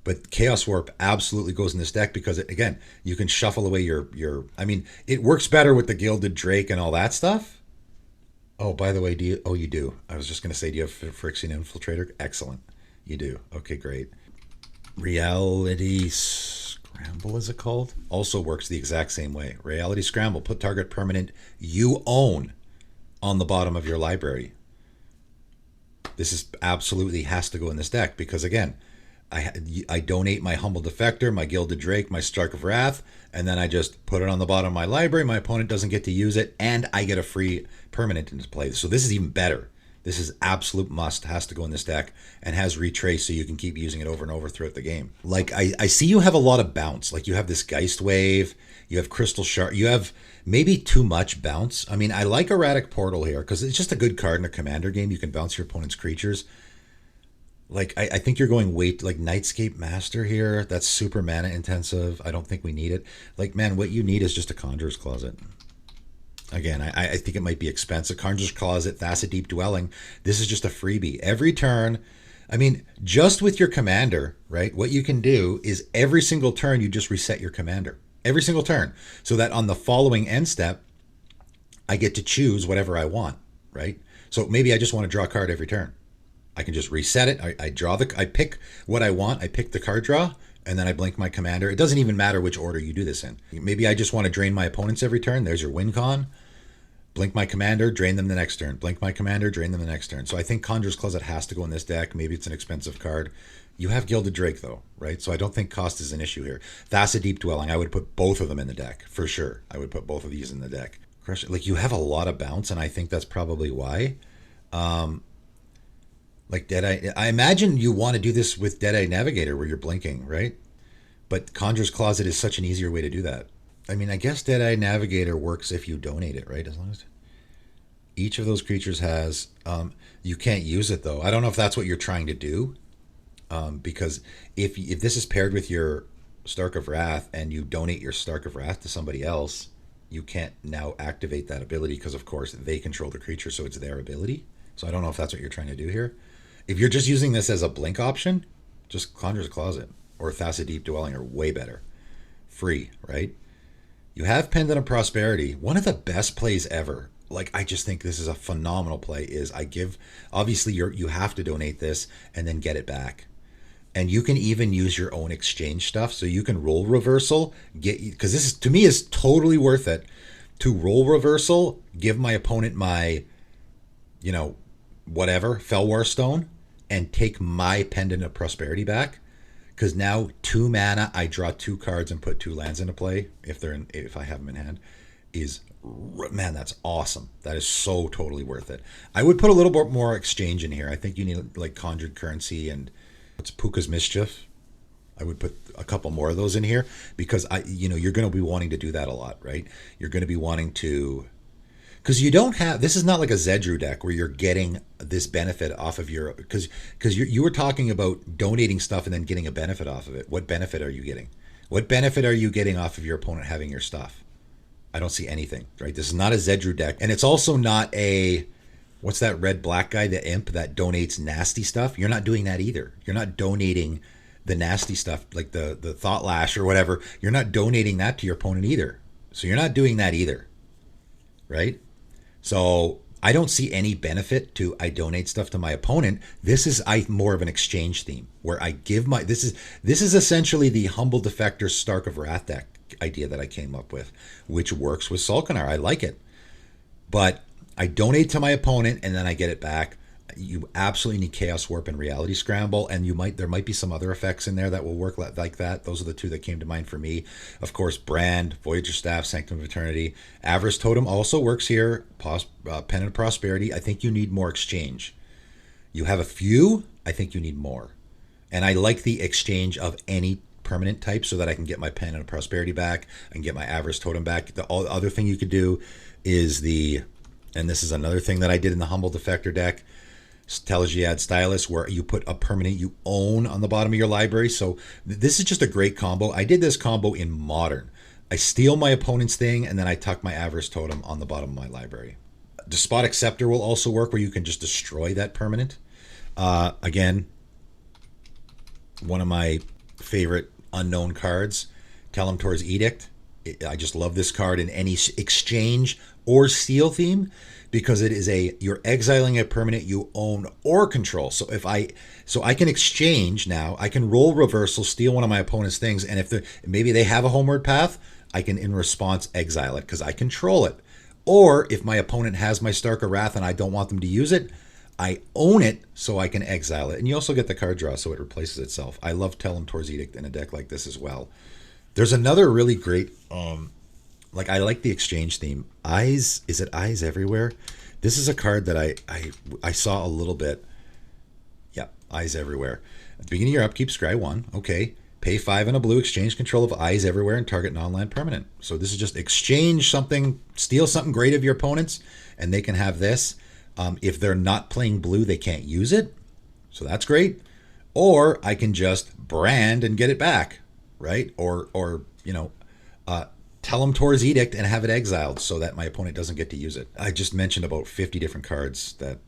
but Chaos Warp absolutely goes in this deck because, again, you can shuffle away your. I mean, it works better with the Gilded Drake and all that stuff. Oh, by the way, do you? Oh, you do. I was just going to say, do you have Phyrexian Infiltrator? Excellent. You do. Okay, great. Reality Scramble, is it called? Also works the exact same way. Reality Scramble. Put target permanent you own on the bottom of your library. This is absolutely has to go in this deck because, again, I donate my Humble Defector, my Gilded Drake, my Stark of Wrath, and then I just put it on the bottom of my library. My opponent doesn't get to use it, and I get a free permanent into play. So this is even better. This is absolute must. Has to go in this deck and has retrace so you can keep using it over and over throughout the game. Like, I see you have a lot of bounce. Like, you have this Geist Wave, you have Crystal Shard, you have maybe too much bounce. I mean, I like Erratic Portal here because it's just a good card in a commander game. You can bounce your opponent's creatures. Like, I think you're going like Nightscape Master here. That's super mana intensive. I don't think we need it. Like, man, what you need is just a Conjurer's Closet. Again, I think it might be expensive. Conjurer's Closet, Thassa Deep Dwelling. This is just a freebie. Every turn, I mean, just with your commander, right? What you can do is every single turn, you just reset your commander. Every single turn. So that on the following end step, I get to choose whatever I want, right? So maybe I just want to draw a card every turn. I can just reset it. I pick what I want. I pick the card draw, and then I blink my commander. It doesn't even matter which order you do this in. Maybe I just want to drain my opponents every turn. There's your win con. Blink my commander, drain them the next turn. Blink my commander, drain them the next turn. So I think Conjurer's Closet has to go in this deck. Maybe it's an expensive card. You have Gilded Drake, though, right? So I don't think cost is an issue here. Thassa Deep Dwelling, I would put both of them in the deck, for sure. I would put both of these in the deck. Crush it. Like, you have a lot of bounce, and I think that's probably why. Like Deadeye, I imagine you want to do this with Deadeye Navigator where you're blinking, right? But Conjurer's Closet is such an easier way to do that. I mean, I guess Deadeye Navigator works if you donate it, right? As long as each of those creatures has, you can't use it though. I don't know if that's what you're trying to do, because if this is paired with your Stark of Wrath and you donate your Stark of Wrath to somebody else, you can't now activate that ability because, of course, they control the creature, so it's their ability. So I don't know if that's what you're trying to do here. If you're just using this as a blink option, just Conjurer's Closet or Thassa Deep Dwelling are way better. Free, right? You have Pendant of Prosperity, one of the best plays ever. Like, I just think this is a phenomenal play. Is I give, obviously you have to donate this and then get it back, and you can even use your own exchange stuff. So you can roll reversal, because this is, to me, is totally worth it to roll reversal, give my opponent my, whatever Fellwar Stone, and take my Pendant of Prosperity back. Because now 2 mana, I draw 2 cards and put 2 lands into play if I have them in hand. Man, that's awesome. That is so totally worth it. I would put a little bit more exchange in here. I think you need like Conjured Currency and what's Puka's Mischief. I would put a couple more of those in here because you're going to be wanting to do that a lot, right? You're going to be wanting to, because you don't have, this is not like a Zedru deck where you're getting this benefit off of your, because you were talking about donating stuff and then getting a benefit off of it. What benefit are you getting? What benefit are you getting off of your opponent having your stuff? I don't see anything, right? This is not a Zedru deck. And it's also not a, what's that red black guy, the imp that donates nasty stuff? You're not doing that either. You're not donating the nasty stuff like the Thought Lash or whatever. You're not donating that to your opponent either. So you're not doing that either, right? So I don't see any benefit to I donate stuff to my opponent. This is more of an exchange theme where I give my, this is essentially the Humble Defector Stark of Wrath deck idea that I came up with, which works with Sulkanar. I like it. But I donate to my opponent and then I get it back. You absolutely need Chaos Warp and Reality Scramble, and there might be some other effects in there that will work like that. Those are the 2 that came to mind for me. Of course, Brand, Voyager Staff, Sanctum of Eternity. Avarice Totem also works here. Pendant of Prosperity. I think you need more exchange. You have a few. I think you need more. And I like the exchange of any permanent type so that I can get my Pendant of Prosperity back. I can get my Avarice Totem back. The other thing you could do is and this is another thing that I did in the Humble Defector deck, Telegiad Stylus, where you put a permanent you own on the bottom of your library. So this is just a great combo. I did this combo in Modern. I steal my opponent's thing, and then I tuck my Avarice Totem on the bottom of my library. Despotic Scepter will also work, where you can just destroy that permanent. Again, one of my favorite unknown cards, Telemtor's Edict. I just love this card in any exchange or steal theme, because it is you're exiling a permanent you own or control. So I can exchange now. I can roll reversal, steal one of my opponent's things, and if maybe they have a homeward path, I can in response exile it because I control it. Or if my opponent has my Stark of Wrath and I don't want them to use it, I own it so I can exile it. And you also get the card draw, so it replaces itself. I love Telemtor's Edict in a deck like this as well. There's another really great, I like the exchange theme. Eyes, is it Eyes Everywhere? This is a card that I saw a little bit. Yeah, Eyes Everywhere. At the beginning of your upkeep, scry 1. Okay. Pay 5 and a blue, exchange control of Eyes Everywhere and target non-land permanent. So this is just exchange something, steal something great of your opponents, and they can have this. If they're not playing blue, they can't use it. So that's great. Or I can just brand and get it back, right? Or Telemtor's Edict and have it exiled so that my opponent doesn't get to use it. I just mentioned about 50 different cards that,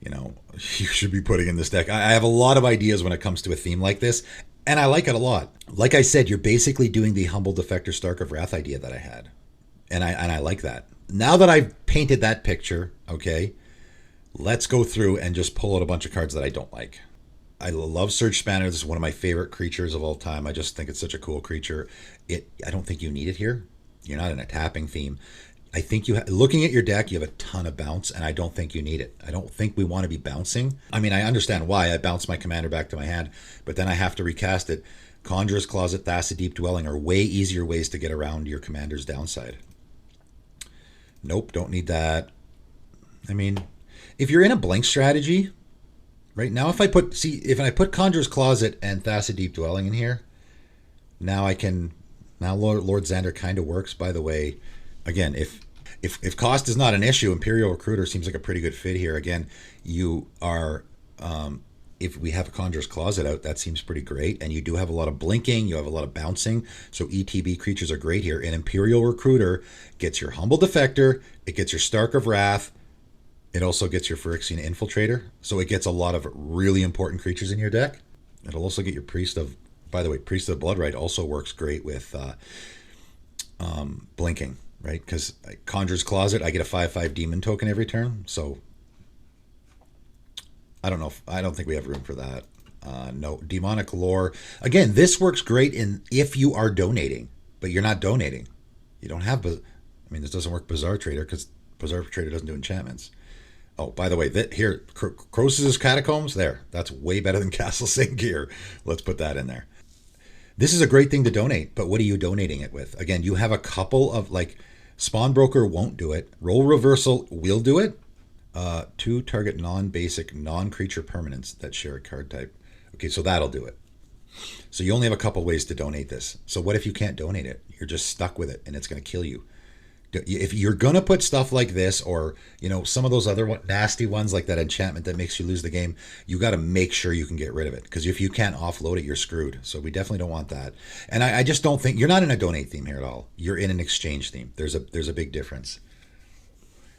you should be putting in this deck. I have a lot of ideas when it comes to a theme like this, and I like it a lot. Like I said, you're basically doing the Humble Defector Stark of Wrath idea that I had. And I like that. Now that I've painted that picture, okay, let's go through and just pull out a bunch of cards that I don't like. I love Surge Spanner. This is one of my favorite creatures of all time. I just think it's such a cool creature. I don't think you need it here. You're not in a tapping theme. I think looking at your deck, you have a ton of bounce, and I don't think you need it. I don't think we want to be bouncing. I mean, I understand why. I bounce my commander back to my hand, but then I have to recast it. Conjurer's Closet, Thassa Deep Dwelling are way easier ways to get around your commander's downside. Nope, don't need that. I mean, if you're in a blank strategy, right now, if I put Conjurer's Closet and Thassa Deep Dwelling in here, now Lord Xander kind of works. By the way, again, if cost is not an issue, Imperial Recruiter seems like a pretty good fit here. Again, you are, if we have a Conjurer's Closet out, that seems pretty great. And you do have a lot of blinking, you have a lot of bouncing, so ETB creatures are great here. And Imperial Recruiter gets your Humble Defector, it gets your Stark of Wrath, It also gets your Phyrexian Infiltrator, so it gets a lot of really important creatures in your deck. It'll also get your Priest of, by the way, Priest of Bloodright also works great with blinking, right? Because Conjurer's Closet, I get a 5/5 demon token every turn, so I don't know. I don't think we have room for that. No, Demonic Lore. Again, this works great if you are donating, but you're not donating. You don't have. I mean, this doesn't work Bazaar Trader because Bazaar Trader doesn't do enchantments. Oh, by the way, here, Croesus' Catacombs, there. That's way better than Castle St. Gear. Let's put that in there. This is a great thing to donate, but what are you donating it with? Again, you have a couple of, like, Spawn Broker won't do it. Role Reversal will do it. 2 target non-basic, non-creature permanents that share a card type. Okay, so that'll do it. So you only have a couple ways to donate this. So what if you can't donate it? You're just stuck with it, and it's going to kill you. If you're going to put stuff like this, or some of those other nasty ones like that enchantment that makes you lose the game, you got to make sure you can get rid of it, because if you can't offload it, you're screwed. So we definitely don't want that. And I just don't think you're not in a donate theme here at all. You're in an exchange theme. There's a big difference.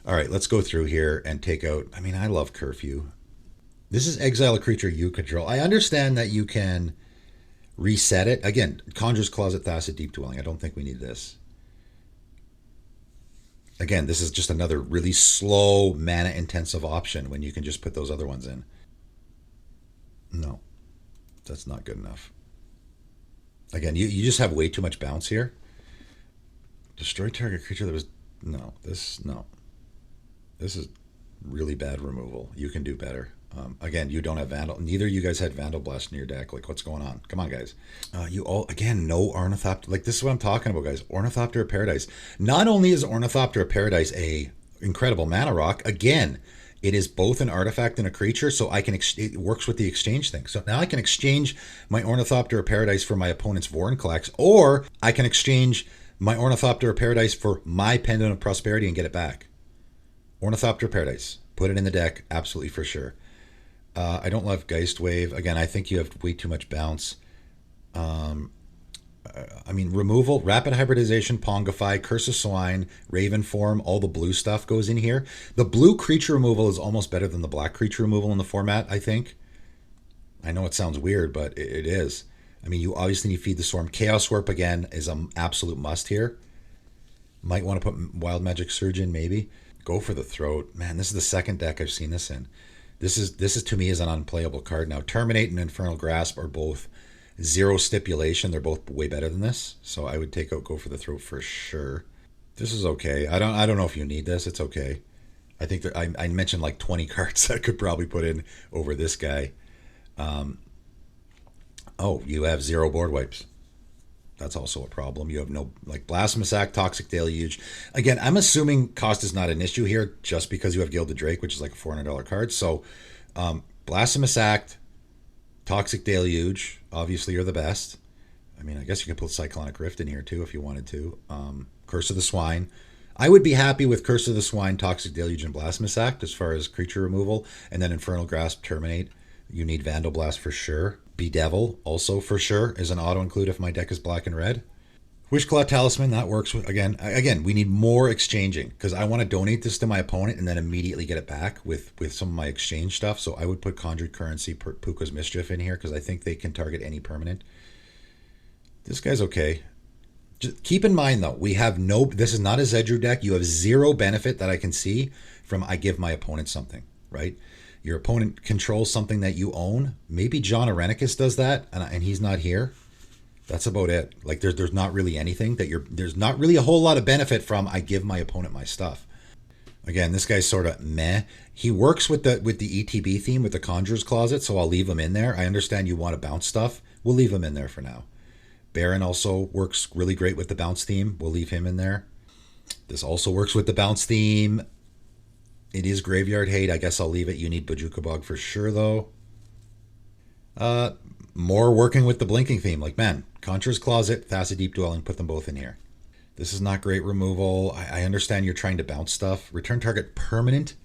All right, let's go through here and take out. I mean, I love Curfew. This is exile a creature you control. I understand that you can reset it. Again, Conjurer's Closet, Thassaid Deep Dwelling. I don't think we need this. Again, this is just another really slow, mana-intensive option when you can just put those other ones in. No, that's not good enough. Again, you just have way too much bounce here. Destroy target creature that was... No. This is really bad removal. You can do better. Again, you don't have Vandal. Neither of you guys had Vandal Blast in your deck. Like, what's going on? Come on, guys. You all, again, no Ornithopter. Like, this is what I'm talking about, guys. Ornithopter of Paradise. Not only is Ornithopter of Paradise a incredible mana rock, again, it is both an artifact and a creature, so I can it works with the exchange thing. So now I can exchange my Ornithopter of Paradise for my opponent's Vorinclex, or I can exchange my Ornithopter of Paradise for my Pendant of Prosperity and get it back. Ornithopter of Paradise. Put it in the deck, absolutely for sure. I don't love Geist Wave. Again, I think you have way too much bounce. I mean, removal, Rapid Hybridization, Pongify, Curse of Swine, Raven Form, all the blue stuff goes in here. The blue creature removal is almost better than the black creature removal in the format, I think. I know it sounds weird, but it is. I mean, you obviously need Feed the Swarm. Chaos Warp, again, is an absolute must here. Might want to put Wild Magic Surgeon, maybe. Go for the Throat. Man, this is the second deck I've seen this in. This is to me is an unplayable card now. Terminate and Infernal Grasp are both 0 stipulation. They're both way better than this. So I would take out Go for the Throat for sure. This is okay. I don't know if you need this. It's okay. I think that I mentioned like 20 cards that I could probably put in over this guy. Oh, you have 0 board wipes. That's also a problem. You have no, like, Blasphemous Act, Toxic Deluge. Again, I'm assuming cost is not an issue here just because you have Gilded Drake, which is like a $400 card. So Blasphemous Act, Toxic Deluge, obviously are the best. I mean, I guess you could put Cyclonic Rift in here too if you wanted to. Curse of the Swine. I would be happy with Curse of the Swine, Toxic Deluge, and Blasphemous Act as far as creature removal. And then Infernal Grasp, Terminate. You need Vandal Blast for sure. Bedevil also for sure is an auto include if my deck is black and red. Wishclaw Talisman, that works. Again, we need more exchanging because I want to donate this to my opponent and then immediately get it back with some of my exchange stuff. So I would put Conjured Currency, Puka's Mischief in here because I think they can target any permanent. This guy's okay. Just keep in mind though, we have no, this is not a Zedru deck. You have 0 benefit that I can see from I give my opponent something, right? Your opponent controls something that you own. Maybe John Arenicus does that, and he's not here. That's about it. Like there's not really anything that there's not really a whole lot of benefit from I give my opponent my stuff. Again, this guy's sort of meh. He works with the ETB theme with the Conjurer's Closet, so I'll leave him in there. I understand you want to bounce stuff. We'll leave him in there for now. Baron also works really great with the bounce theme. We'll leave him in there. This also works with the bounce theme. It is Graveyard Hate. I guess I'll leave it. You need Bojuka Bog for sure, though. More working with the blinking theme. Like, man, Conjurer's Closet, Thassaid Deep Dwelling, put them both in here. This is not great removal. I understand you're trying to bounce stuff. Return target permanent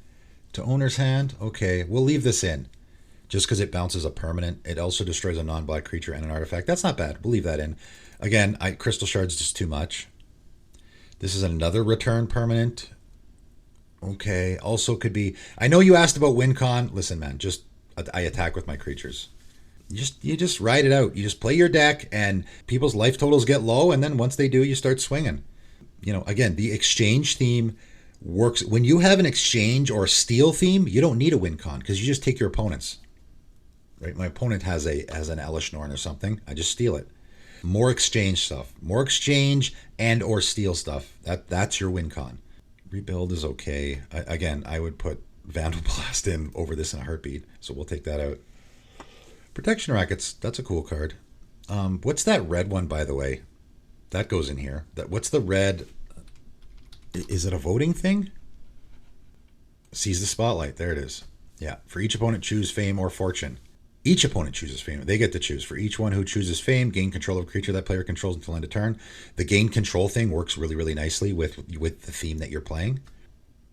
to owner's hand. Okay, we'll leave this in. Just because it bounces a permanent. It also destroys a non-black creature and an artifact. That's not bad. We'll leave that in. Again, Crystal Shard's just too much. This is another return permanent. Okay. Also could be. I know you asked about win con. Listen, man. Just I attack with my creatures. You just ride it out. You just play your deck, and people's life totals get low, and then once they do, you start swinging. Again, the exchange theme works when you have an exchange or steal theme. You don't need a win con because you just take your opponents. Right? My opponent has an Elish Norn or something. I just steal it. More exchange stuff. More exchange and or steal stuff. That's your win con. Rebuild is okay. Again, I would put Vandal Blast in over this in a heartbeat. So we'll take that out. Protection Rackets. That's a cool card. What's that red one, by the way? That goes in here. What's the red? Is it a voting thing? Seize the Spotlight. There it is. Yeah. For each opponent, choose Fame or Fortune. Each opponent chooses Fame. They get to choose. For each one who chooses Fame, gain control of a creature that player controls until end of turn. The gain control thing works really, really nicely with the theme that you're playing.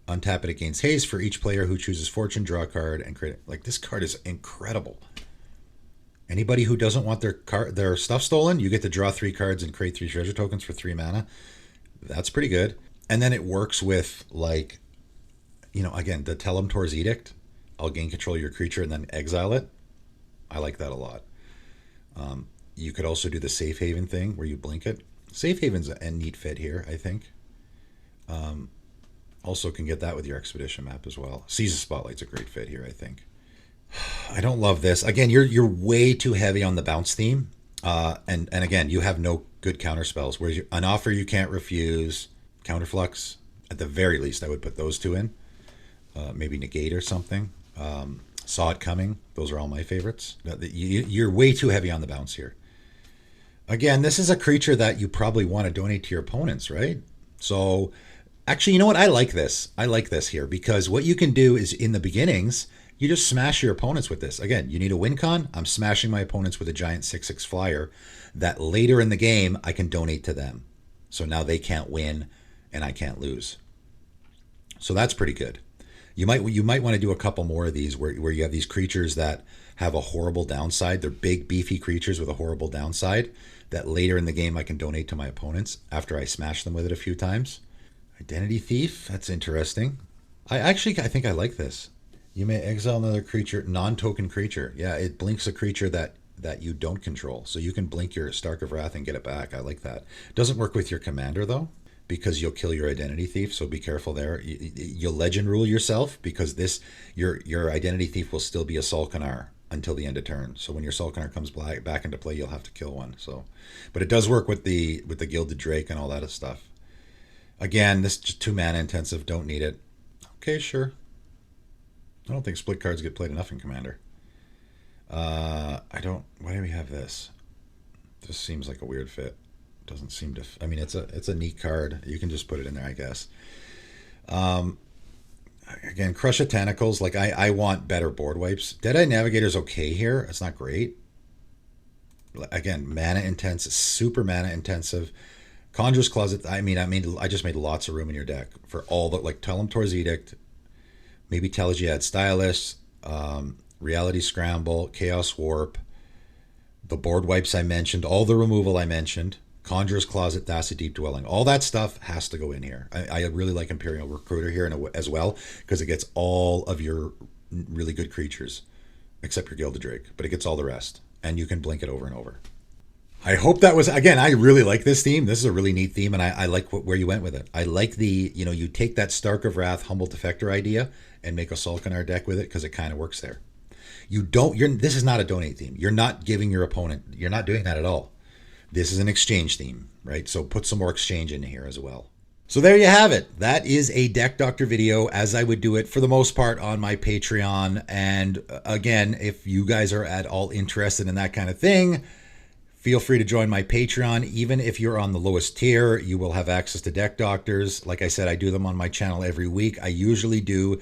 Untap it, it gains haste. For each player who chooses Fortune, draw a card and create it. Like, this card is incredible. Anybody who doesn't want their stuff stolen, you get to draw 3 cards and create 3 treasure tokens for 3 mana. That's pretty good. And then it works with, like, again, the Telemtor's Edict. I'll gain control of your creature and then exile it. I like that a lot. You could also do the Safe Haven thing where you blink it. Safe Haven's a neat fit here, I think. Also can get that with your Expedition map as well. Seize the Spotlight's a great fit here, I think. I don't love this. Again, you're way too heavy on the bounce theme. And again, you have no good counter spells. Whereas an Offer You Can't Refuse, Counterflux, at the very least, I would put those 2 in. Maybe Negate or something. Saw It Coming. Those are all my favorites. You're way too heavy on the bounce here. Again, this is a creature that you probably want to donate to your opponents, right? So, actually, you know what? I like this. I like this here because what you can do is in the beginnings, you just smash your opponents with this. Again, you need a win con. I'm smashing my opponents with a giant 6/6 flyer that later in the game I can donate to them. So now they can't win and I can't lose. So that's pretty good. You might want to do a couple more of these where you have these creatures that have a horrible downside. They're big, beefy creatures with a horrible downside that later in the game I can donate to my opponents after I smash them with it a few times. Identity Thief, that's interesting. I think I like this. You may exile another creature, non-token creature. Yeah, it blinks a creature that you don't control. So you can blink your Stark of Wrath and get it back. I like that. Doesn't work with your commander, though, because you'll kill your Identity Thief, so be careful there. You'll legend rule yourself because your Identity Thief will still be a Solkanar until the end of turn. So when your Solkanar comes back into play, you'll have to kill one. So, but it does work with the Gilded Drake and all that stuff. Again, this is just 2 mana intensive. Don't need it. Okay, sure. I don't think split cards get played enough in Commander. Why do we have this? This seems like a weird fit. Doesn't seem to. I mean, it's a neat card. You can just put it in there, I guess. Again, Crush of Tentacles. Like I want better board wipes. Deadeye Navigator's okay here. It's not great. Again, mana intense, super mana intensive. Conjurer's Closet. I just made lots of room in your deck for all the Telemtor's Edict. Maybe Telegiad Stylus, Reality Scramble, Chaos Warp, the board wipes I mentioned, all the removal I mentioned, Conjurer's Closet, Thassa Deep Dwelling. All that stuff has to go in here. I really like Imperial Recruiter here as well because it gets all of your really good creatures, except your Gilded Drake, but it gets all the rest, and you can blink it over and over. I hope that was, again, I really like this theme. This is a really neat theme, and I like where you went with it. I like you take that Stark of Wrath, Humble Defector idea and make a Solkanar deck with it because it kind of works there. This is not a donate theme. You're not giving your opponent, you're not doing that at all. This is an exchange theme, right? So put some more exchange in here as well. So there you have it. That is a Deck Doctor video as I would do it for the most part on my Patreon. And again, if you guys are at all interested in that kind of thing, feel free to join my Patreon. Even if you're on the lowest tier, you will have access to Deck Doctors. Like I said, I do them on my channel every week. I usually do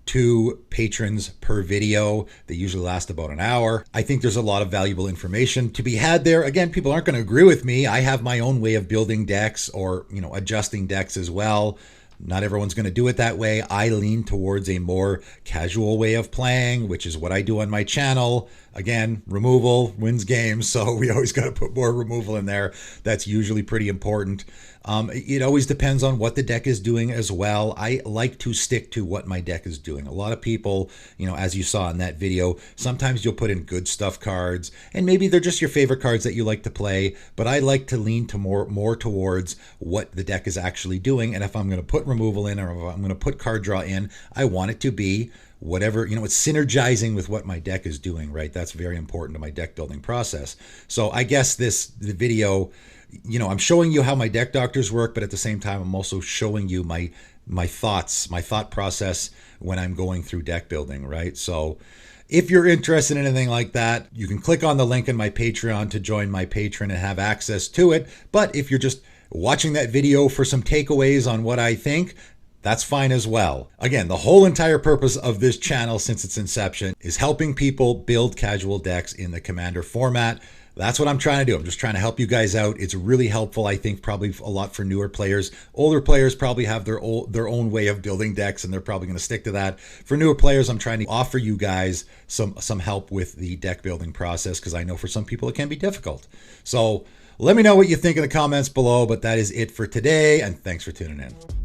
2 patrons per video. They usually last about an hour. I think there's a lot of valuable information to be had there. Again, people aren't going to agree with me. I have my own way of building decks or, adjusting decks as well. Not everyone's going to do it that way. I lean towards a more casual way of playing, which is what I do on my channel. Again, removal wins games, so we always got to put more removal in there. That's usually pretty important. It always depends on what the deck is doing as well. I like to stick to what my deck is doing. A lot of people, as you saw in that video, sometimes you'll put in good stuff cards, and maybe they're just your favorite cards that you like to play, but I like to lean to more towards what the deck is actually doing. And if I'm going to put removal in, or if I'm going to put card draw in, I want it to be whatever, it's synergizing with what my deck is doing, right? That's very important to my deck building process. So I guess the video, I'm showing you how my deck doctors work, but at the same time, I'm also showing you my thought process when I'm going through deck building, right? So if you're interested in anything like that, you can click on the link in my Patreon to join my Patreon and have access to it. But if you're just watching that video for some takeaways on what I think, that's fine as well. Again, the whole entire purpose of this channel since its inception is helping people build casual decks in the Commander format. That's what I'm trying to do. I'm just trying to help you guys out. It's really helpful, I think, probably a lot for newer players. Older players probably have their own way of building decks, and they're probably going to stick to that. For newer players, I'm trying to offer you guys some help with the deck building process, because I know for some people it can be difficult. So let me know what you think in the comments below, but that is it for today, and thanks for tuning in.